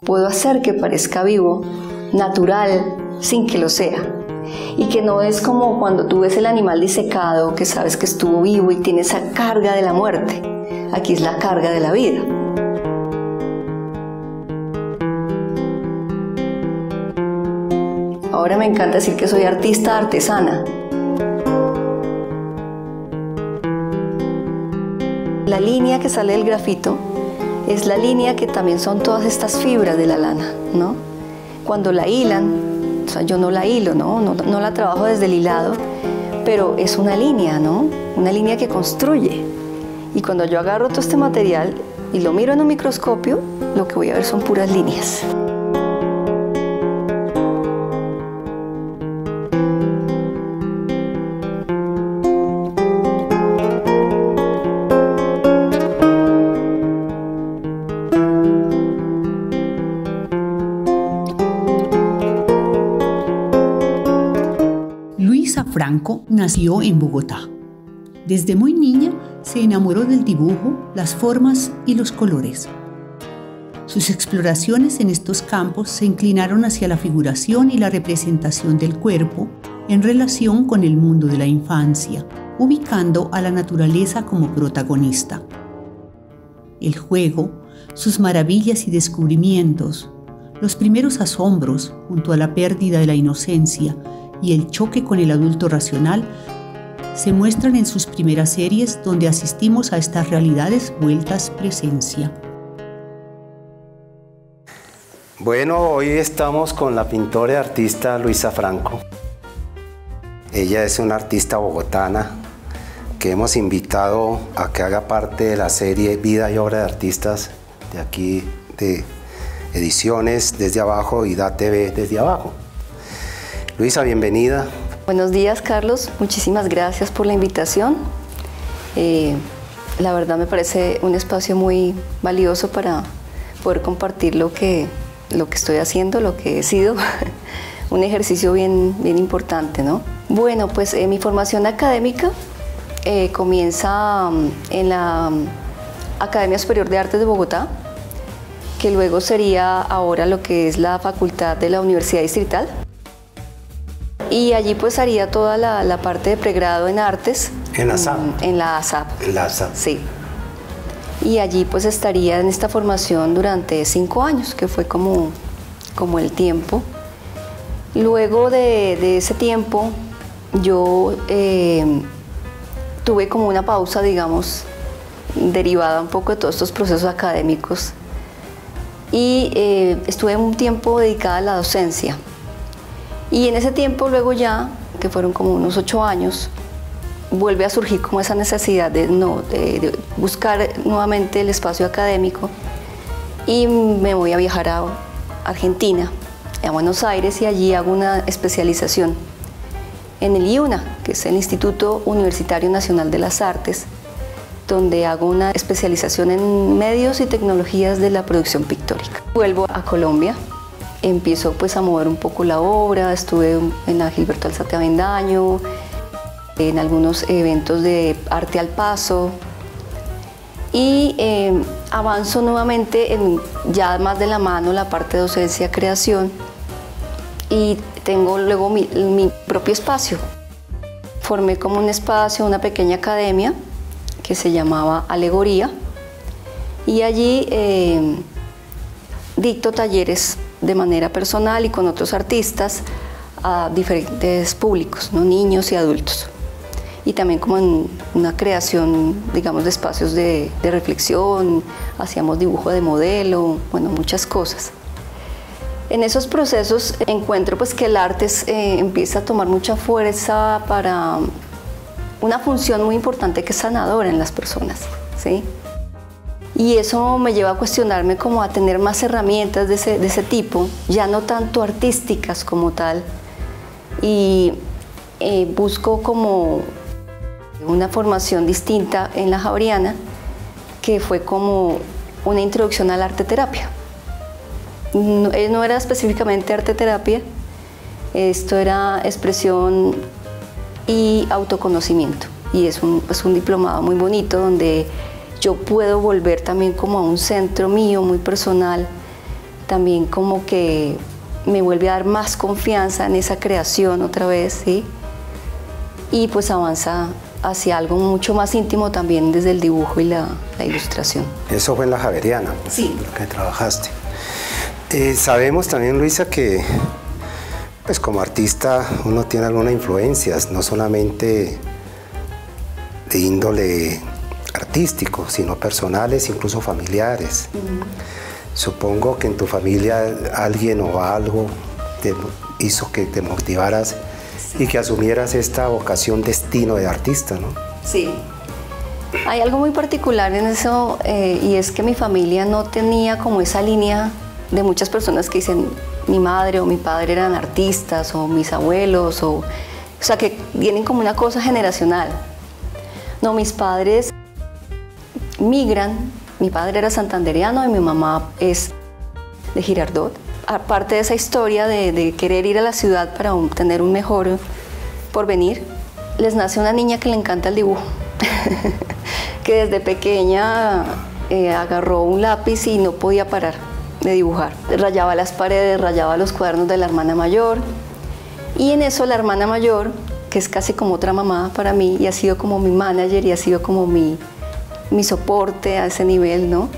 Puedo hacer que parezca vivo, natural, sin que lo sea. Y que no es como cuando tú ves el animal disecado, que sabes que estuvo vivo y tiene esa carga de la muerte. Aquí es la carga de la vida. Ahora me encanta decir que soy artista artesana. La línea que sale del grafito es la línea que también son todas estas fibras de la lana, ¿no? Cuando la hilan, o sea, yo no la hilo, no la trabajo desde el hilado, pero es una línea, ¿no? Una línea que construye. Y cuando yo agarro todo este material y lo miro en un microscopio, lo que voy a ver son puras líneas. Luisa Franco nació en Bogotá. Desde muy niña se enamoró del dibujo, las formas y los colores. Sus exploraciones en estos campos se inclinaron hacia la figuración y la representación del cuerpo en relación con el mundo de la infancia, ubicando a la naturaleza como protagonista. El juego, sus maravillas y descubrimientos, los primeros asombros junto a la pérdida de la inocencia y el choque con el adulto racional se muestran en sus primeras series donde asistimos a estas realidades vueltas presencia. Bueno, hoy estamos con la pintora y artista Luisa Franco. Ella es una artista bogotana que hemos invitado a que haga parte de la serie Vida y Obra de Artistas de aquí de Ediciones Desde Abajo y Da TV Desde Abajo. Luisa, bienvenida. Buenos días, Carlos. Muchísimas gracias por la invitación. La verdad me parece un espacio muy valioso para poder compartir lo que estoy haciendo, lo que he sido. Un ejercicio bien importante, ¿no? Bueno, pues mi formación académica comienza en la Academia Superior de Artes de Bogotá, que luego sería ahora lo que es la Facultad de la Universidad Distrital. Y allí pues haría toda la parte de pregrado en artes. ¿En la ASAP? En la ASAP. En la ASAP. Sí. Y allí pues estaría en esta formación durante 5 años, que fue como el tiempo. Luego de ese tiempo yo tuve como una pausa, digamos, derivada un poco de todos estos procesos académicos. Y estuve un tiempo dedicada a la docencia. Y en ese tiempo luego ya, que fueron como unos 8 años, vuelve a surgir como esa necesidad de buscar nuevamente el espacio académico y me voy a viajar a Argentina, a Buenos Aires, y allí hago una especialización en el IUNA, que es el Instituto Universitario Nacional de las Artes, donde hago una especialización en medios y tecnologías de la producción pictórica. Vuelvo a Colombia. Empiezo pues a mover un poco la obra, estuve en la Gilberto Alzate Avendaño, en algunos eventos de arte al paso y avanzo nuevamente ya más de la mano la parte de docencia, creación, y tengo luego mi propio espacio. Formé como un espacio, una pequeña academia que se llamaba Alegoría, y allí dicto talleres de manera personal y con otros artistas a diferentes públicos, ¿no? Niños y adultos. Y también como en una creación, digamos, de espacios de reflexión, hacíamos dibujo de modelo, bueno, muchas cosas. En esos procesos encuentro pues que el arte empieza a tomar mucha fuerza para una función muy importante que es sanadora en las personas, ¿sí? Y eso me lleva a cuestionarme como a tener más herramientas de ese tipo, ya no tanto artísticas como tal, y busco como una formación distinta en la Javeriana, que fue como una introducción a la arteterapia. No era específicamente arteterapia, esto era expresión y autoconocimiento, y es un diplomado muy bonito donde yo puedo volver también como a un centro mío muy personal, también como que me vuelve a dar más confianza en esa creación otra vez, ¿sí? Y pues avanza hacia algo mucho más íntimo también desde el dibujo y la ilustración. Eso fue en la Javeriana, sí, lo que trabajaste. Sabemos también, Luisa, que pues como artista uno tiene algunas influencias, no solamente de índole artístico, sino personales, incluso familiares. Supongo que en tu familia alguien o algo te hizo que te motivaras y que asumieras esta vocación, destino de artista, ¿no? Sí. Hay algo muy particular en eso, y es que mi familia no tenía como esa línea de muchas personas que dicen mi madre o mi padre eran artistas, o mis abuelos, o sea, que vienen como una cosa generacional. No, mis padres migran, mi padre era santandereano y mi mamá es de Girardot. Aparte de esa historia de querer ir a la ciudad para tener un mejor porvenir, les nace una niña que le encanta el dibujo, que desde pequeña agarró un lápiz y no podía parar de dibujar. Rayaba las paredes, rayaba los cuadernos de la hermana mayor, y en eso la hermana mayor, que es casi como otra mamá para mí, y ha sido como mi manager y ha sido como mi soporte a ese nivel, ¿no?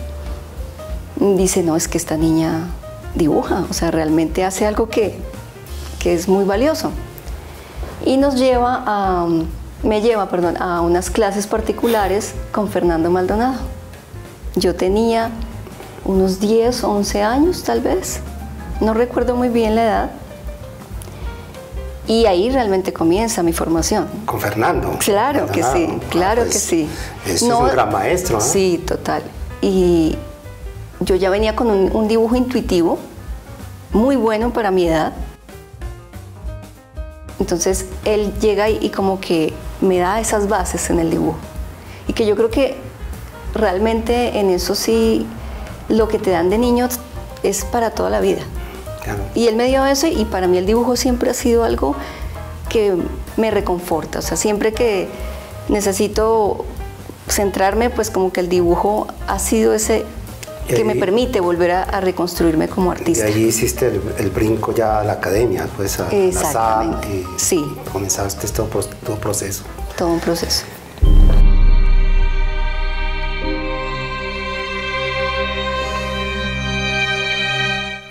Dice, no, es que esta niña dibuja, o sea, realmente hace algo que es muy valioso. Y me lleva a unas clases particulares con Fernando Maldonado. Yo tenía unos 10, 11 años tal vez, no recuerdo muy bien la edad. Y ahí realmente comienza mi formación. ¿Con Fernando? Claro que sí, claro que sí. Eso es un gran maestro, ¿no? Sí, total. Y yo ya venía con un dibujo intuitivo, muy bueno para mi edad. Entonces él llega y como que me da esas bases en el dibujo. Y que yo creo que realmente en eso sí, lo que te dan de niño es para toda la vida. Claro. Y él me dio eso, y para mí el dibujo siempre ha sido algo que me reconforta. O sea, siempre que necesito centrarme, pues como que el dibujo ha sido ese que me permite volver a reconstruirme como artista. Y allí hiciste el brinco ya a la academia, pues a la SAM, y sí. Comenzaste todo proceso. Todo un proceso.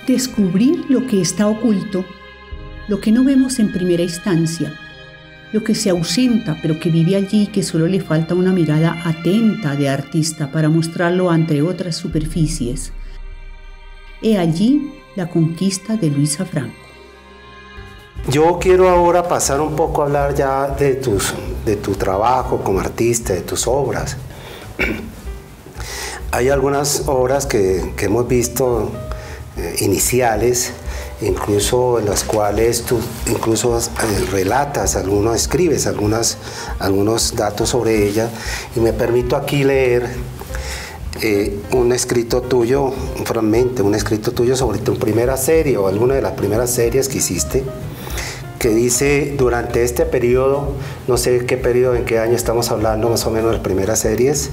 Descubrir lo que está oculto, lo que no vemos en primera instancia, lo que se ausenta pero que vive allí y que solo le falta una mirada atenta de artista para mostrarlo ante otras superficies. He allí la conquista de Luisa Franco. Yo quiero ahora pasar un poco a hablar ya de tu trabajo como artista, de tus obras. Hay algunas obras que hemos visto iniciales, incluso en las cuales tú incluso relatas, escribes algunos datos sobre ella, y me permito aquí leer un escrito tuyo, un fragmento, un escrito tuyo sobre tu primera serie o alguna de las primeras series que hiciste, que dice: durante este periodo, no sé qué periodo, en qué año estamos hablando más o menos de las primeras series,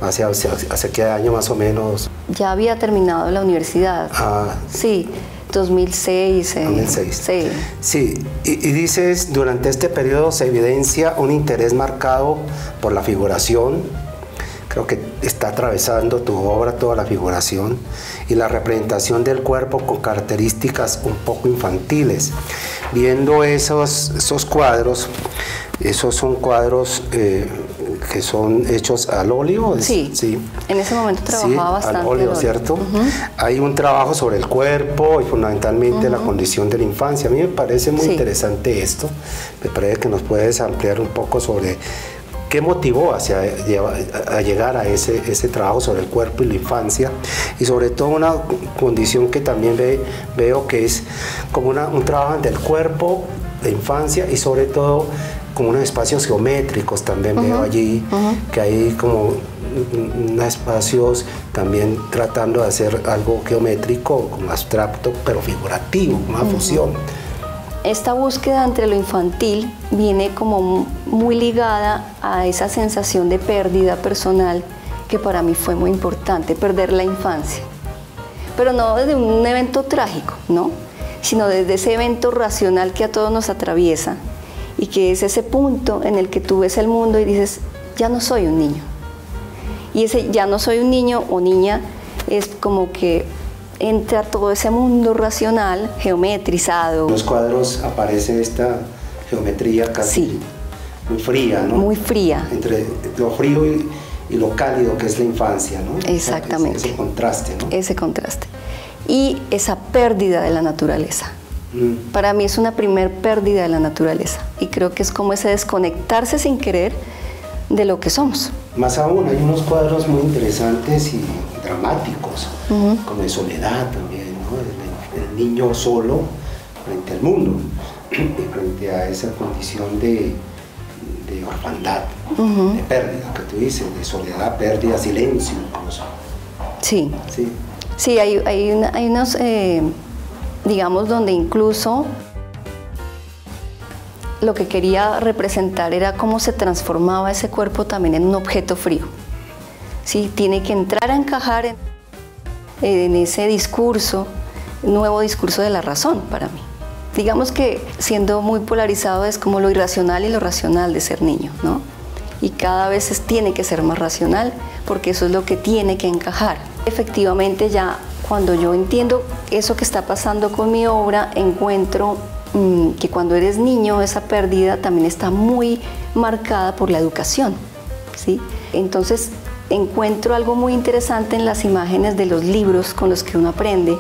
hace qué año más o menos. Ya había terminado la universidad. Ah. Sí, 2006. 2006. Sí. Sí, y dices: durante este periodo se evidencia un interés marcado por la figuración. Creo que está atravesando tu obra toda la figuración y la representación del cuerpo con características un poco infantiles. Viendo esos cuadros, esos son cuadros que son hechos al óleo. Sí, sí. En ese momento trabajaba bastante al óleo, ¿cierto? Hay un trabajo sobre el cuerpo y fundamentalmente la condición de la infancia. A mí me parece muy interesante esto. Me parece que nos puedes ampliar un poco sobre qué motivó a llegar a ese trabajo sobre el cuerpo y la infancia, y sobre todo una condición que también veo que es como un trabajo del cuerpo, de infancia, y sobre todo como unos espacios geométricos también veo allí, que hay como unos espacios también tratando de hacer algo geométrico, como abstracto, pero figurativo, una fusión. Esta búsqueda entre lo infantil viene como muy ligada a esa sensación de pérdida personal que para mí fue muy importante, perder la infancia pero no desde un evento trágico, ¿no? Sino desde ese evento racional que a todos nos atraviesa y que es ese punto en el que tú ves el mundo y dices, ya no soy un niño. Y ese ya no soy un niño o niña es como que entra todo ese mundo racional, geometrizado. En los cuadros aparece esta geometría casi sí, muy fría, ¿no? Muy fría. Entre lo frío y lo cálido que es la infancia, ¿no? Exactamente. Ese contraste, ¿no? Ese contraste. Y esa pérdida de la naturaleza. Para mí es una primer pérdida de la naturaleza. Y creo que es como ese desconectarse sin querer de lo que somos. Más aún, hay unos cuadros muy interesantes y dramáticos, como de soledad también, ¿no? El niño solo frente al mundo, y frente a esa condición de orfandad, de pérdida, que tú dices, de soledad, pérdida, silencio incluso. Sí. Sí. Sí, hay unos, digamos, donde incluso lo que quería representar era cómo se transformaba ese cuerpo también en un objeto frío. Sí, tiene que entrar a encajar en ese discurso, nuevo discurso de la razón para mí. Digamos que siendo muy polarizado es como lo irracional y lo racional de ser niño, ¿no? Y cada vez tiene que ser más racional porque eso es lo que tiene que encajar. Efectivamente ya cuando yo entiendo eso que está pasando con mi obra, encuentro que cuando eres niño esa pérdida también está muy marcada por la educación, ¿sí? Entonces encuentro algo muy interesante en las imágenes de los libros con los que uno aprende,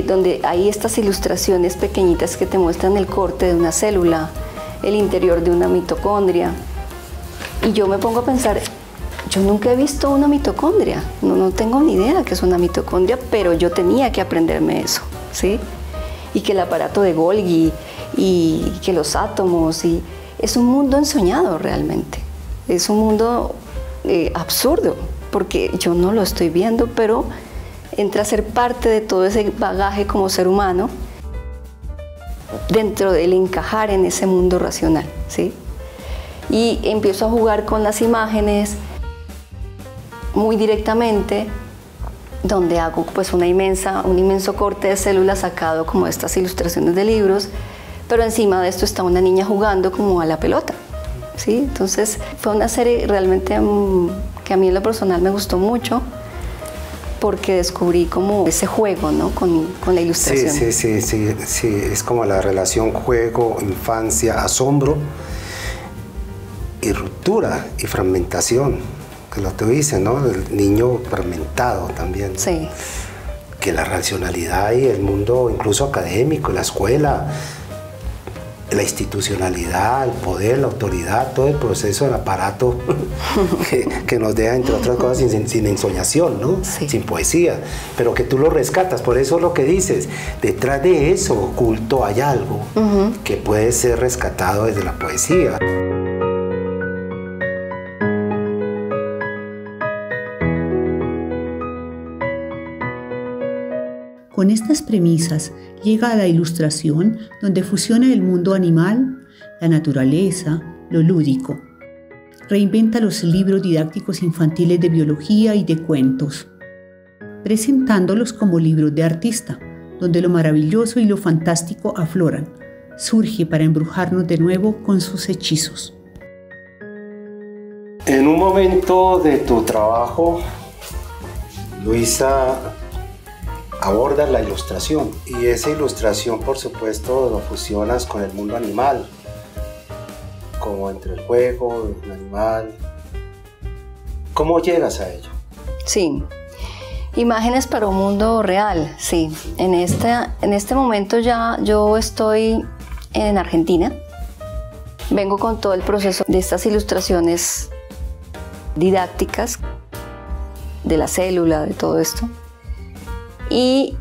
donde hay estas ilustraciones pequeñitas que te muestran el corte de una célula, el interior de una mitocondria. Y yo me pongo a pensar, yo nunca he visto una mitocondria, no tengo ni idea qué es una mitocondria, pero yo tenía que aprenderme eso, ¿sí? Y que el aparato de Golgi y que los átomos, y es un mundo ensoñado realmente, es un mundo absurdo, porque yo no lo estoy viendo, pero entra a ser parte de todo ese bagaje como ser humano dentro del encajar en ese mundo racional, ¿sí? Y empiezo a jugar con las imágenes muy directamente, donde hago pues un inmenso corte de células sacado como estas ilustraciones de libros, pero encima de esto está una niña jugando como a la pelota, ¿sí? Entonces fue una serie realmente que a mí en lo personal me gustó mucho, porque descubrí como ese juego, ¿no? con la ilustración. Sí, es como la relación juego, infancia, asombro y ruptura y fragmentación, que lo que dices, ¿no? El niño fragmentado también, ¿no? Sí. Que la racionalidad y el mundo incluso académico, la escuela, la institucionalidad, el poder, la autoridad, todo el proceso del aparato que nos deja, entre otras cosas, sin ensoñación, ¿no? Sí. Sin poesía, pero que tú lo rescatas. Por eso lo que dices, detrás de eso oculto hay algo que puede ser rescatado desde la poesía. Con estas premisas llega a la ilustración, donde fusiona el mundo animal, la naturaleza, lo lúdico. Reinventa los libros didácticos infantiles de biología y de cuentos, presentándolos como libros de artista, donde lo maravilloso y lo fantástico afloran. Surge para embrujarnos de nuevo con sus hechizos. En un momento de tu trabajo, Luisa, abordas la ilustración, y esa ilustración, por supuesto, lo fusionas con el mundo animal, como entre el juego, el animal. ¿Cómo llegas a ello? Sí, imágenes para un mundo real, sí. En este momento ya yo estoy en Argentina. Vengo con todo el proceso de estas ilustraciones didácticas, de la célula, de todo esto. Y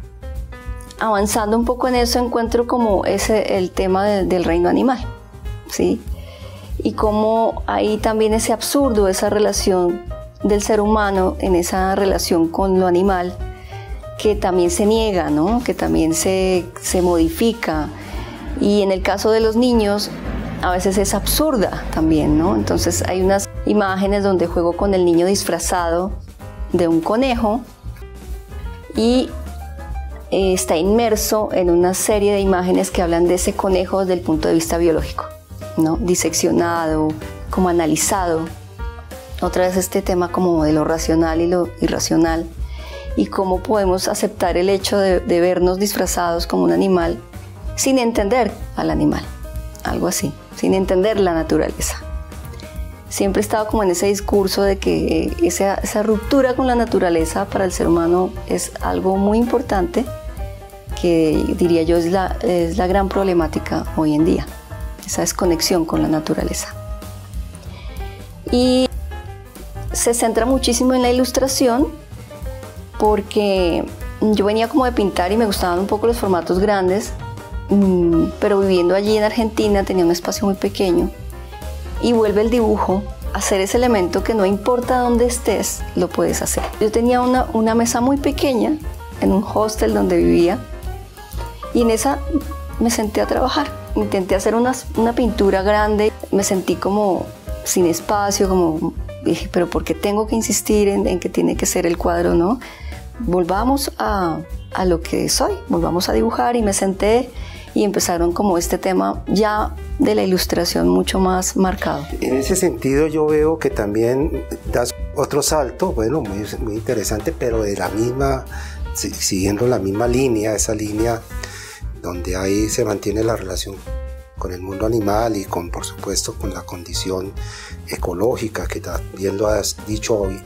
avanzando un poco en eso encuentro como el tema del reino animal, ¿sí? Y como hay también ese absurdo, esa relación del ser humano en esa relación con lo animal, que también se niega, ¿no? Que también se modifica. Y en el caso de los niños, a veces es absurda también, ¿no? Entonces hay unas imágenes donde juego con el niño disfrazado de un conejo, y está inmerso en una serie de imágenes que hablan de ese conejo desde el punto de vista biológico, ¿no? Diseccionado, como analizado. Otra vez este tema como de lo racional y lo irracional, y cómo podemos aceptar el hecho de vernos disfrazados como un animal sin entender al animal, algo así, sin entender la naturaleza. Siempre he estado como en ese discurso de que esa ruptura con la naturaleza para el ser humano es algo muy importante, que diría yo es la gran problemática hoy en día, esa desconexión con la naturaleza. Y se centra muchísimo en la ilustración, porque yo venía como de pintar y me gustaban un poco los formatos grandes, pero viviendo allí en Argentina tenía un espacio muy pequeño, y vuelve el dibujo a ser ese elemento que no importa dónde estés, lo puedes hacer. Yo tenía una mesa muy pequeña en un hostel donde vivía, y en esa me senté a trabajar. Intenté hacer una pintura grande, me sentí como sin espacio, como dije, pero ¿por qué tengo que insistir en que tiene que ser el cuadro, no? Volvamos a lo que soy, volvamos a dibujar, y me senté y empezaron como este tema ya de la ilustración mucho más marcado. En ese sentido yo veo que también das otro salto, bueno, muy interesante, pero de la misma, siguiendo la misma línea, esa línea donde ahí se mantiene la relación con el mundo animal y con, por supuesto, con la condición ecológica, que también lo has dicho hoy.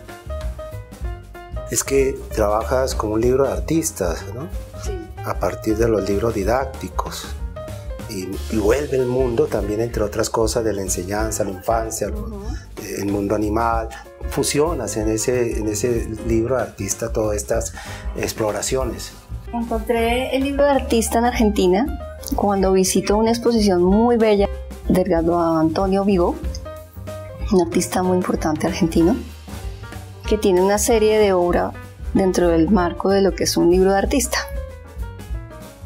Es que trabajas con un libro de artistas, ¿no? Sí. A partir de los libros didácticos, y vuelve el mundo también, entre otras cosas, de la enseñanza, la infancia, el mundo animal. Fusionas en ese libro de artista todas estas exploraciones. Encontré el libro de artista en Argentina cuando visito una exposición muy bella del graduado Antonio Vigo, un artista muy importante argentino, que tiene una serie de obras dentro del marco de lo que es un libro de artista.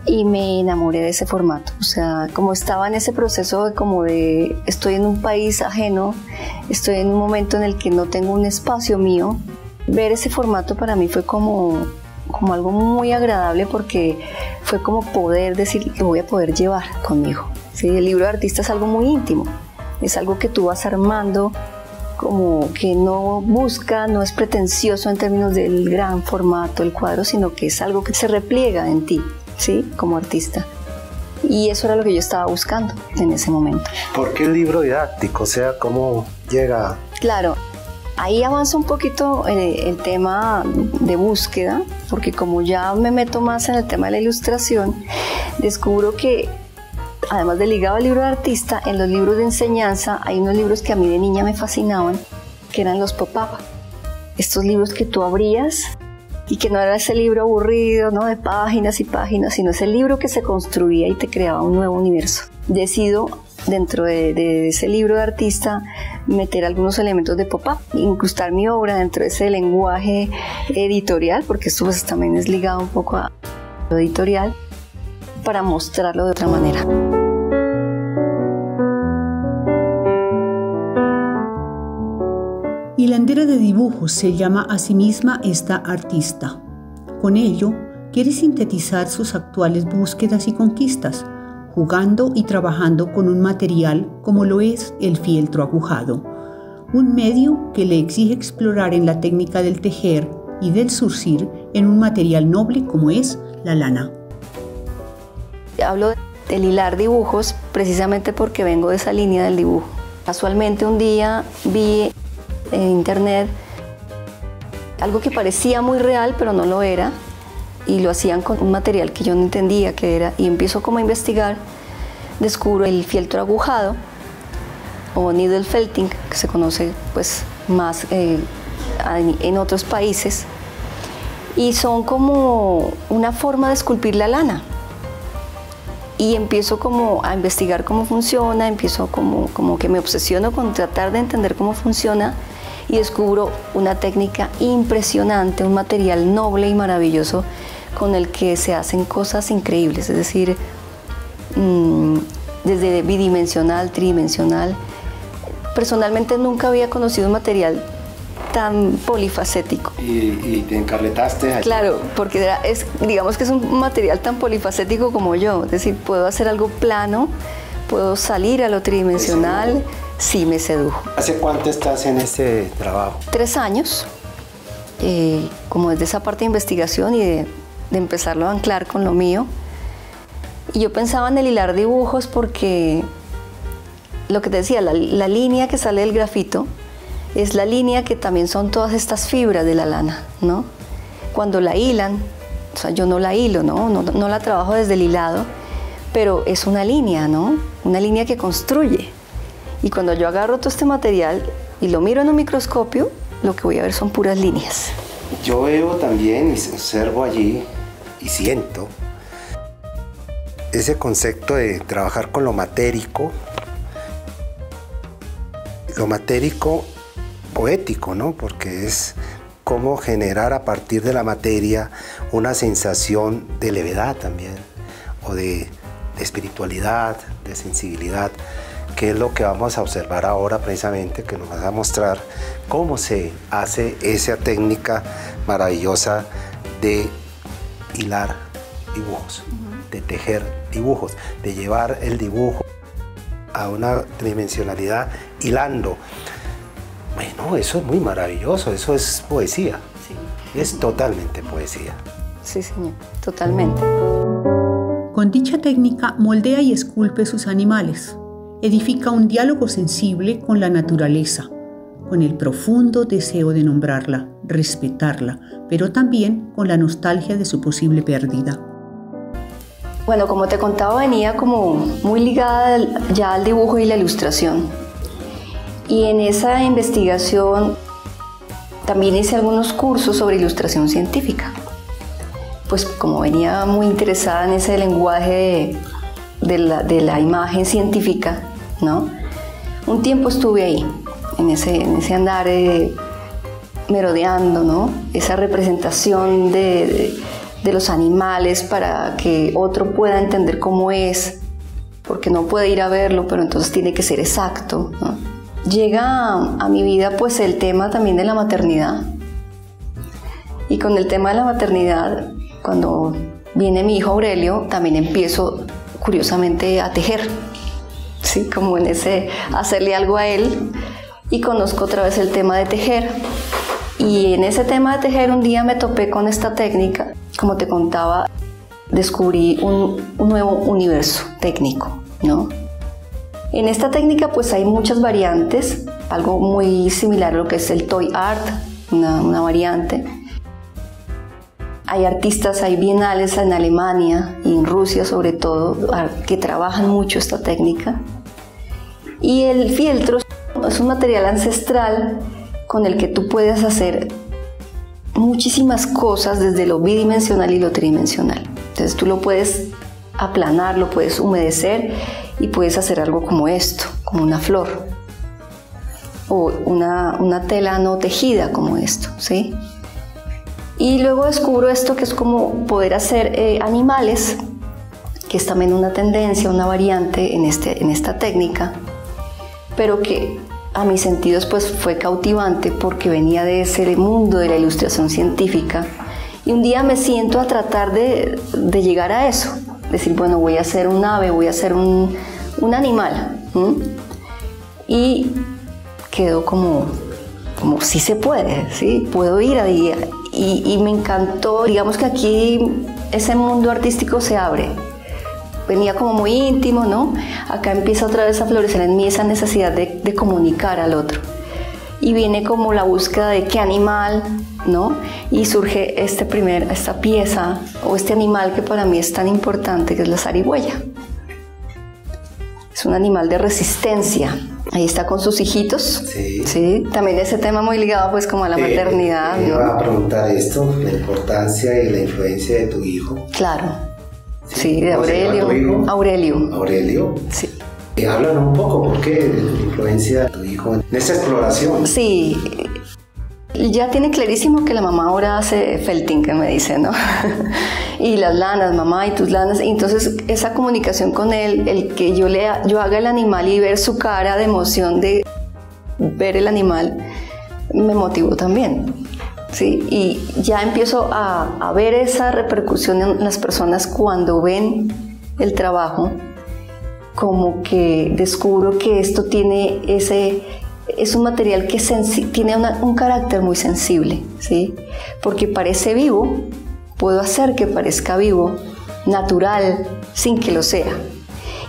Y me enamoré de ese formato, o sea, como estaba en ese proceso de estoy en un país ajeno, estoy en un momento en el que no tengo un espacio mío, ver ese formato para mí fue como algo muy agradable, porque fue como poder decir que voy a poder llevar conmigo. ¿Sí? El libro de artista es algo muy íntimo, es algo que tú vas armando, como que no busca, no es pretencioso en términos del gran formato, el cuadro, sino que es algo que se repliega en ti, ¿sí? Como artista. Y eso era lo que yo estaba buscando en ese momento. ¿Por qué el libro didáctico? O sea, ¿cómo llega? Claro, ahí avanza un poquito el tema de búsqueda, porque como ya me meto más en el tema de la ilustración, descubro que además de ligado al libro de artista, en los libros de enseñanza hay unos libros que a mí de niña me fascinaban, que eran los pop-up. Estos libros que tú abrías y que no era ese libro aburrido, ¿no? De páginas y páginas, sino ese libro que se construía y te creaba un nuevo universo. Decido dentro de ese libro de artista meter algunos elementos de pop-up, incrustar mi obra dentro de ese lenguaje editorial, porque esto pues también es ligado un poco a lo editorial, para mostrarlo de otra manera. Hilandera de dibujos se llama a sí misma esta artista. Con ello, quiere sintetizar sus actuales búsquedas y conquistas, jugando y trabajando con un material como lo es el fieltro agujado, un medio que le exige explorar en la técnica del tejer y del zurcir en un material noble como es la lana. Hablo del hilar dibujos precisamente porque vengo de esa línea del dibujo. Casualmente un día vi en internet algo que parecía muy real pero no lo era, y lo hacían con un material que yo no entendía qué era, y empiezo como a investigar, descubro el fieltro agujado o needle felting, que se conoce pues más en otros países, y son como una forma de esculpir la lana. Y empiezo como a investigar cómo funciona, empiezo como que me obsesiono con tratar de entender cómo funciona, y descubro una técnica impresionante, un material noble y maravilloso con el que se hacen cosas increíbles, es decir, desde bidimensional, tridimensional. Personalmente nunca había conocido un material tan polifacético. ¿Y te encarletaste allí? Claro, porque digamos que es un material tan polifacético como yo. Es decir, puedo hacer algo plano, puedo salir a lo tridimensional. Sí, me sedujo. ¿Hace cuánto estás en este trabajo? 3 años, como desde esa parte de investigación y de empezarlo a anclar con lo mío. Y yo pensaba en el hilar dibujos porque, lo que te decía, la línea que sale del grafito es la línea que también son todas estas fibras de la lana, ¿no? Cuando la hilan, o sea, yo no la hilo, no la trabajo desde el hilado, pero es una línea, ¿no? Una línea que construye. Y cuando yo agarro todo este material y lo miro en un microscopio, lo que voy a ver son puras líneas. Yo veo también y observo allí y siento ese concepto de trabajar con lo matérico poético, ¿no? Porque es cómo generar a partir de la materia una sensación de levedad también, o de espiritualidad, de sensibilidad, que es lo que vamos a observar ahora precisamente, que nos va a mostrar cómo se hace esa técnica maravillosa de hilar dibujos, de tejer dibujos, de llevar el dibujo a una tridimensionalidad hilando. Bueno, eso es muy maravilloso, eso es poesía. Sí. Es totalmente poesía. Sí, señor, totalmente. Con dicha técnica moldea y esculpe sus animales. Edifica un diálogo sensible con la naturaleza, con el profundo deseo de nombrarla, respetarla, pero también con la nostalgia de su posible pérdida. Bueno, como te contaba, venía como muy ligada ya al dibujo y la ilustración. Y en esa investigación también hice algunos cursos sobre ilustración científica. Pues como venía muy interesada en ese lenguaje de la imagen científica, ¿no? Un tiempo estuve ahí, en ese andar merodeando, ¿no? Esa representación de los animales para que otro pueda entender cómo es, porque no puede ir a verlo, pero entonces tiene que ser exacto, ¿no? Llega a mi vida pues el tema también de la maternidad. Y con el tema de la maternidad, cuando viene mi hijo Aurelio, también empiezo curiosamente a tejer, ¿sí? Como en ese hacerle algo a él, y conozco otra vez el tema de tejer. Y en ese tema de tejer un día me topé con esta técnica. Como te contaba, descubrí un nuevo universo técnico, ¿no? En esta técnica pues hay muchas variantes, algo muy similar a lo que es el toy art, una variante. Hay artistas, hay bienales en Alemania y en Rusia sobre todo, que trabajan mucho esta técnica. Y el fieltro es un material ancestral con el que tú puedes hacer muchísimas cosas desde lo bidimensional y lo tridimensional. Entonces tú lo puedes aplanar, lo puedes humedecer y puedes hacer algo como esto, como una flor, o una tela no tejida como esto, ¿sí? Y luego descubro esto que es como poder hacer animales, que es también una tendencia, una variante en esta técnica, pero que a mis sentidos pues fue cautivante porque venía de ese mundo de la ilustración científica. Y un día me siento a tratar de llegar a eso, decir, bueno, voy a hacer un ave, voy a hacer un animal. Y quedó como sí se puede, ¿sí? Puedo ir a día. Y me encantó, digamos que aquí ese mundo artístico se abre. Venía como muy íntimo, ¿no? Acá empieza otra vez a florecer en mí esa necesidad de comunicar al otro. Y viene como la búsqueda de qué animal, ¿no? Y surge esta pieza o este animal que para mí es tan importante, que es la zarigüeya. Es un animal de resistencia. Ahí está con sus hijitos. Sí. Sí. También ese tema muy ligado pues como a la maternidad. Me iba a preguntar esto, la importancia y la influencia de tu hijo. Claro. Sí, de Aurelio. ¿Cómo se llama tu hijo? Aurelio. Aurelio. Sí. Háblanos un poco, ¿por qué la influencia de tu hijo en esta exploración? Sí. Ya tiene clarísimo que la mamá ahora hace felting, que me dice, ¿no? Y las lanas, mamá, y tus lanas. Y entonces esa comunicación con él, el que yo haga el animal y ver su cara de emoción de ver el animal, me motivó también. ¿Sí? Y ya empiezo a ver esa repercusión en las personas cuando ven el trabajo, como que descubro que esto tiene es un material que tiene un carácter muy sensible, ¿sí? Porque parece vivo, puedo hacer que parezca vivo, natural, sin que lo sea.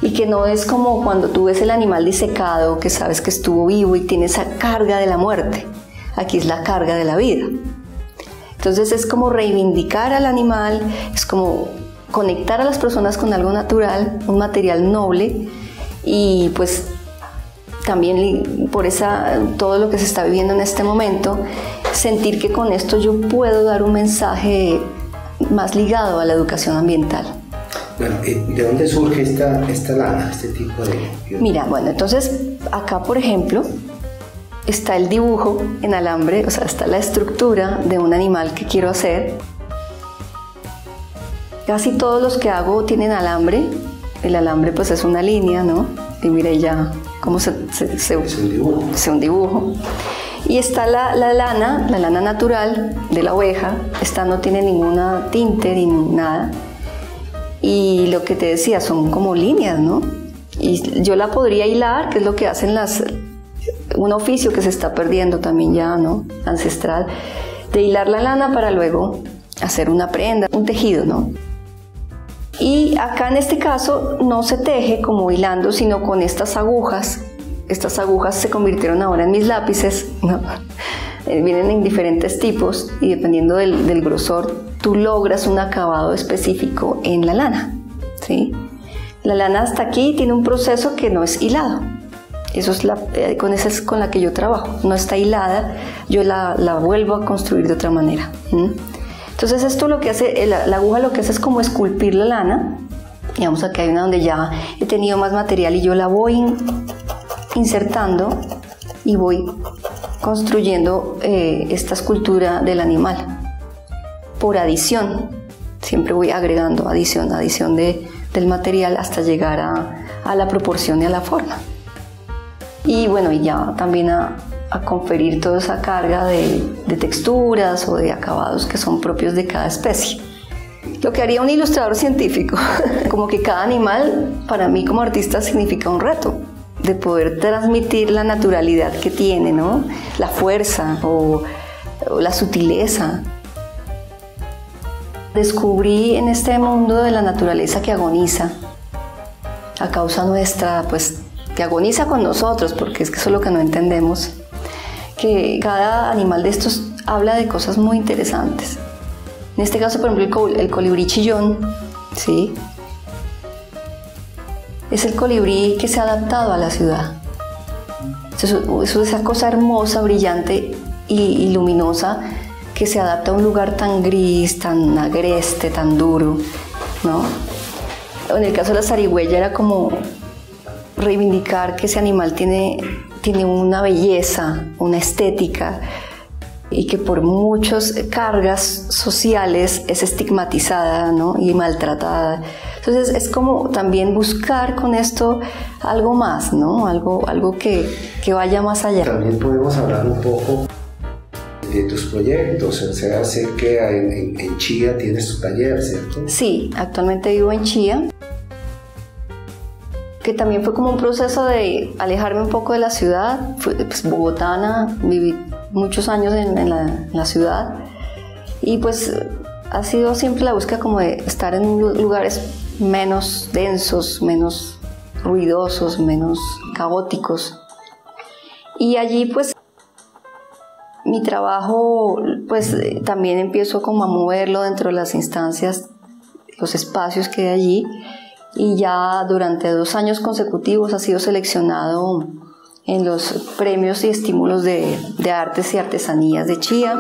Y que no es como cuando tú ves el animal disecado, que sabes que estuvo vivo y tiene esa carga de la muerte. Aquí es la carga de la vida. Entonces es como reivindicar al animal, es como conectar a las personas con algo natural, un material noble, y pues también por todo lo que se está viviendo en este momento, sentir que con esto yo puedo dar un mensaje más ligado a la educación ambiental. Bueno, ¿de dónde surge esta lana, este tipo de...? Mira, bueno, entonces acá, por ejemplo, está el dibujo en alambre, o sea, está la estructura de un animal que quiero hacer. Casi todos los que hago tienen alambre. El alambre pues es una línea, ¿no? Y mire ya cómo es un dibujo. Y está la lana natural de la oveja. Esta no tiene ninguna tinte ni nada. Y lo que te decía, son como líneas, ¿no? Y yo la podría hilar, que es lo que hacen un oficio que se está perdiendo también ya, ¿no? Ancestral, de hilar la lana para luego hacer una prenda, un tejido, ¿no? Y acá en este caso no se teje como hilando, sino con estas agujas. Estas agujas se convirtieron ahora en mis lápices, ¿no? Vienen en diferentes tipos y dependiendo del grosor, tú logras un acabado específico en la lana, ¿sí? La lana hasta aquí tiene un proceso que no es hilado. Esa es con la que yo trabajo. No está hilada, yo la vuelvo a construir de otra manera. Entonces esto lo que hace, la aguja lo que hace es como esculpir la lana. Digamos, aquí hay una donde ya he tenido más material y yo la voy insertando y voy construyendo esta escultura del animal por adición. Siempre voy agregando adición del material hasta llegar a la proporción y a la forma. Y bueno, y ya también a conferir toda esa carga de texturas o de acabados que son propios de cada especie. Lo que haría un ilustrador científico. Como que cada animal, para mí como artista, significa un reto de poder transmitir la naturalidad que tiene, ¿no? La fuerza o la sutileza. Descubrí en este mundo de la naturaleza que agoniza a causa nuestra, pues que agoniza con nosotros, porque es que eso es lo que no entendemos, que cada animal de estos habla de cosas muy interesantes. En este caso, por ejemplo, el colibrí chillón, ¿sí? Es el colibrí que se ha adaptado a la ciudad. Eso es esa cosa hermosa, brillante y luminosa que se adapta a un lugar tan gris, tan agreste, tan duro, ¿no? En el caso de la zarigüeya era como reivindicar que ese animal tiene una belleza, una estética, y que por muchas cargas sociales es estigmatizada, ¿no? Y maltratada. Entonces es como también buscar con esto algo más, ¿no? Algo que vaya más allá. También podemos hablar un poco de tus proyectos, o sea, sé que en Chía tienes tu taller, ¿cierto? Sí, actualmente vivo en Chía, que también fue como un proceso de alejarme un poco de la ciudad. Fui pues, bogotana, viví muchos años en la ciudad y pues ha sido siempre la búsqueda como de estar en lugares menos densos, menos ruidosos, menos caóticos. Y allí pues mi trabajo pues también empiezo como a moverlo dentro de las instancias, los espacios que hay allí, y ya durante 2 años consecutivos ha sido seleccionado en los premios y estímulos de artes y artesanías de Chía.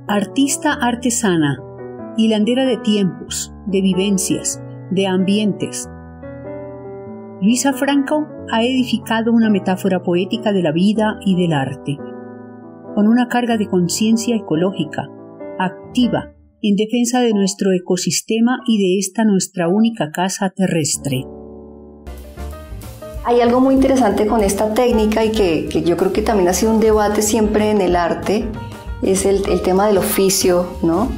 Artista artesana, hilandera de tiempos, de vivencias, de ambientes. Luisa Franco ha edificado una metáfora poética de la vida y del arte, con una carga de conciencia ecológica, activa, en defensa de nuestro ecosistema y de esta nuestra única casa terrestre. Hay algo muy interesante con esta técnica y que yo creo que también ha sido un debate siempre en el arte, es el tema del oficio, ¿no?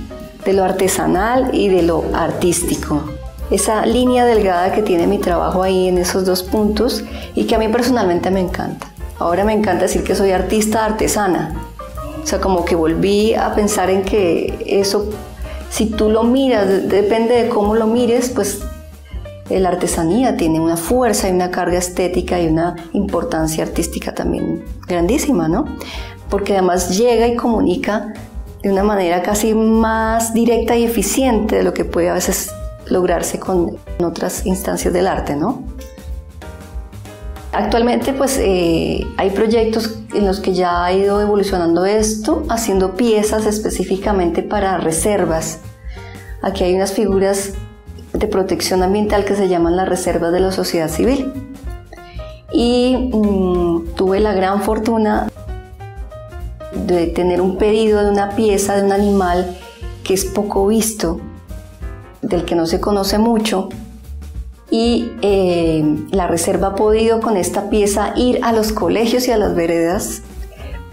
De lo artesanal y de lo artístico. Esa línea delgada que tiene mi trabajo ahí en esos dos puntos y que a mí personalmente me encanta. Ahora me encanta decir que soy artista artesana. O sea, como que volví a pensar en que eso, si tú lo miras, depende de cómo lo mires, pues la artesanía tiene una fuerza y una carga estética y una importancia artística también grandísima, ¿no? Porque además llega y comunica de una manera casi más directa y eficiente de lo que puede a veces lograrse con otras instancias del arte, ¿no? Actualmente pues hay proyectos en los que ya ha ido evolucionando esto, haciendo piezas específicamente para reservas. Aquí hay unas figuras de protección ambiental que se llaman las reservas de la sociedad civil. Y tuve la gran fortuna de tener un pedido de una pieza de un animal que es poco visto, del que no se conoce mucho, y la reserva ha podido con esta pieza ir a los colegios y a las veredas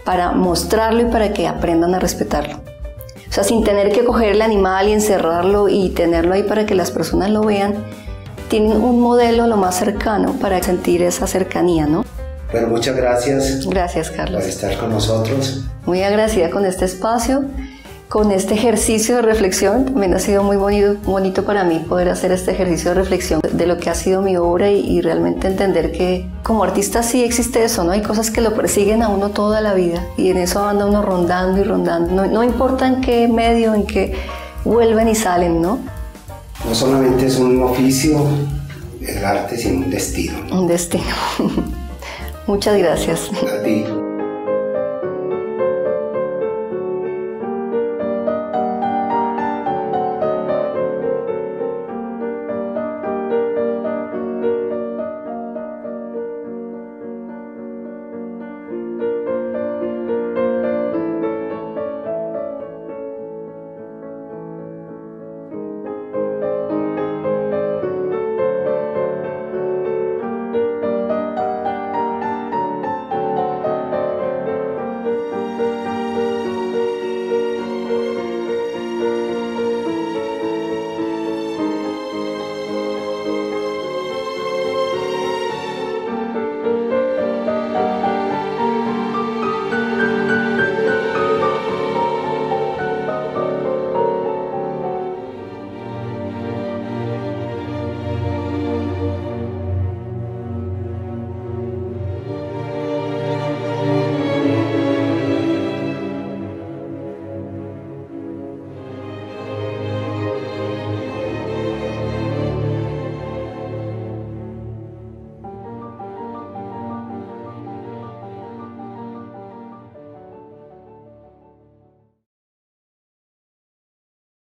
para mostrarlo y para que aprendan a respetarlo. O sea, sin tener que coger el animal y encerrarlo y tenerlo ahí para que las personas lo vean, tienen un modelo lo más cercano para sentir esa cercanía, ¿no? Bueno, muchas gracias. Gracias, Carlos. Por estar con nosotros. Muy agradecida con este espacio, con este ejercicio de reflexión. También ha sido muy bonito para mí poder hacer este ejercicio de reflexión de lo que ha sido mi obra y realmente entender que como artista sí existe eso, ¿no? Hay cosas que lo persiguen a uno toda la vida y en eso anda uno rondando y rondando. No importa en qué medio, en qué vuelven y salen, ¿no? No solamente es un oficio, el arte, sino un destino, ¿no? Un destino. Muchas gracias. A ti.